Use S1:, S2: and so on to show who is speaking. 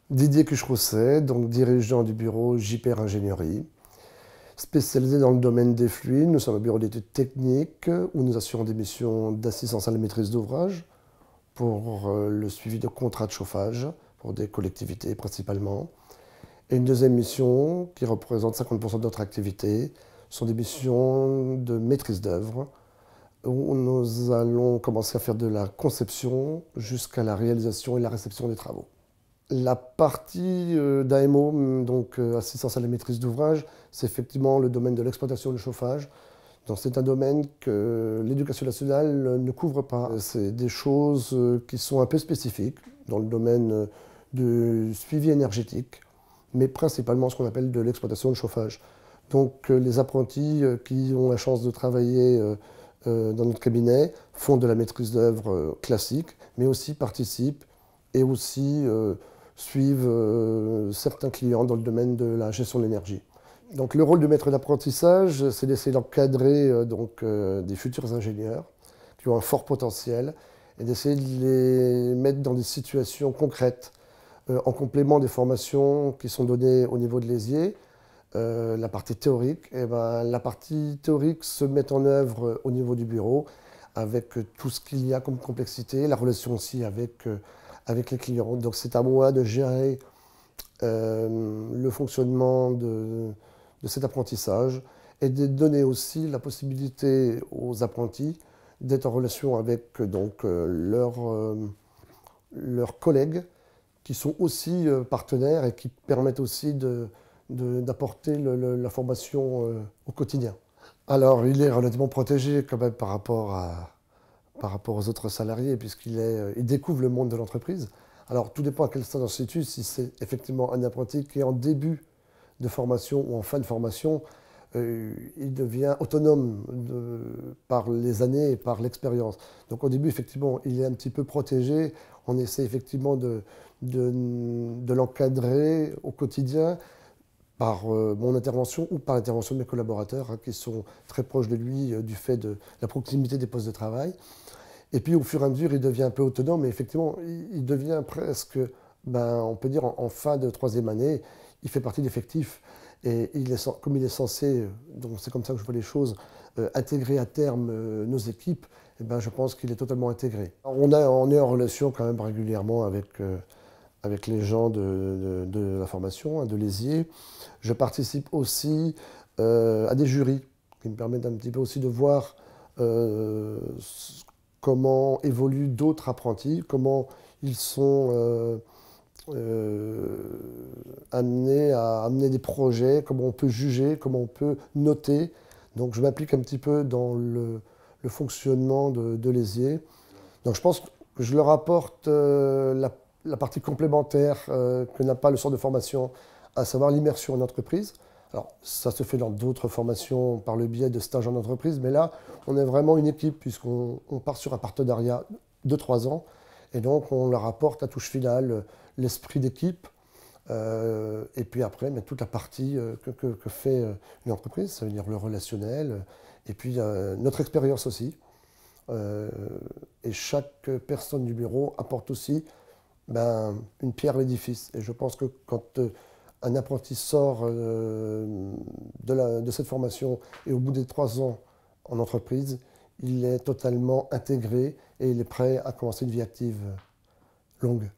S1: Didier Cucherousset, donc dirigeant du bureau JPR Ingénierie, spécialisé dans le domaine des fluides. Nous sommes un bureau d'études techniques où nous assurons des missions d'assistance à la maîtrise d'ouvrage pour le suivi de contrats de chauffage pour des collectivités principalement. Et une deuxième mission qui représente 50% de notre activité sont des missions de maîtrise d'œuvre où nous allons commencer à faire de la conception jusqu'à la réalisation et la réception des travaux. La partie d'AMO, donc assistance à la maîtrise d'ouvrage, c'est effectivement le domaine de l'exploitation du chauffage. Donc c'est un domaine que l'éducation nationale ne couvre pas. C'est des choses qui sont un peu spécifiques dans le domaine du suivi énergétique, mais principalement ce qu'on appelle de l'exploitation de chauffage. Donc les apprentis qui ont la chance de travailler dans notre cabinet font de la maîtrise d'œuvre classique, mais aussi participent et aussi suivent certains clients dans le domaine de la gestion de l'énergie. Donc le rôle de maître d'apprentissage, c'est d'essayer d'encadrer des futurs ingénieurs qui ont un fort potentiel et d'essayer de les mettre dans des situations concrètes en complément des formations qui sont données au niveau de l'ESIE. La partie théorique, la partie théorique se met en œuvre au niveau du bureau avec tout ce qu'il y a comme complexité, la relation aussi avec les clients. Donc c'est à moi de gérer le fonctionnement de cet apprentissage et de donner aussi la possibilité aux apprentis d'être en relation avec leurs collègues qui sont aussi partenaires et qui permettent aussi d'apporter la formation au quotidien. Alors, il est relativement protégé quand même par rapport aux autres salariés, il découvre le monde de l'entreprise. Alors, tout dépend à quel stade on se situe. Si c'est effectivement un apprenti qui est en début de formation ou en fin de formation, il devient autonome par les années et par l'expérience. Donc, au début, effectivement, il est un petit peu protégé. On essaie effectivement de l'encadrer au quotidien par mon intervention ou par l'intervention de mes collaborateurs qui sont très proches de lui du fait de la proximité des postes de travail. Et puis au fur et à mesure, il devient un peu autonome et effectivement, il devient presque, on peut dire en fin de troisième année, il fait partie de l'effectif et comme il est censé, donc c'est comme ça que je vois les choses, intégrer à terme nos équipes, je pense qu'il est totalement intégré. On est en relation quand même régulièrement avec les gens de la formation, de l'ESIE. Je participe aussi à des jurys qui me permettent un petit peu aussi de voir comment évoluent d'autres apprentis, comment ils sont amenés à amener des projets, comment on peut juger, comment on peut noter. Donc je m'implique un petit peu dans le fonctionnement de l'ESIE. Donc je pense que je leur apporte la partie complémentaire que n'a pas le centre de formation, à savoir l'immersion en entreprise. Alors, ça se fait dans d'autres formations par le biais de stages en entreprise, mais là, on est vraiment une équipe puisqu'on part sur un partenariat de 3 ans. Et donc, on leur apporte à touche finale l'esprit d'équipe et puis après, toute la partie que fait une entreprise, ça veut dire le relationnel et puis notre expérience aussi. Et chaque personne du bureau apporte aussi une pierre à l'édifice. Et je pense que quand un apprenti sort de cette formation et au bout des 3 ans en entreprise, il est totalement intégré et il est prêt à commencer une vie active longue.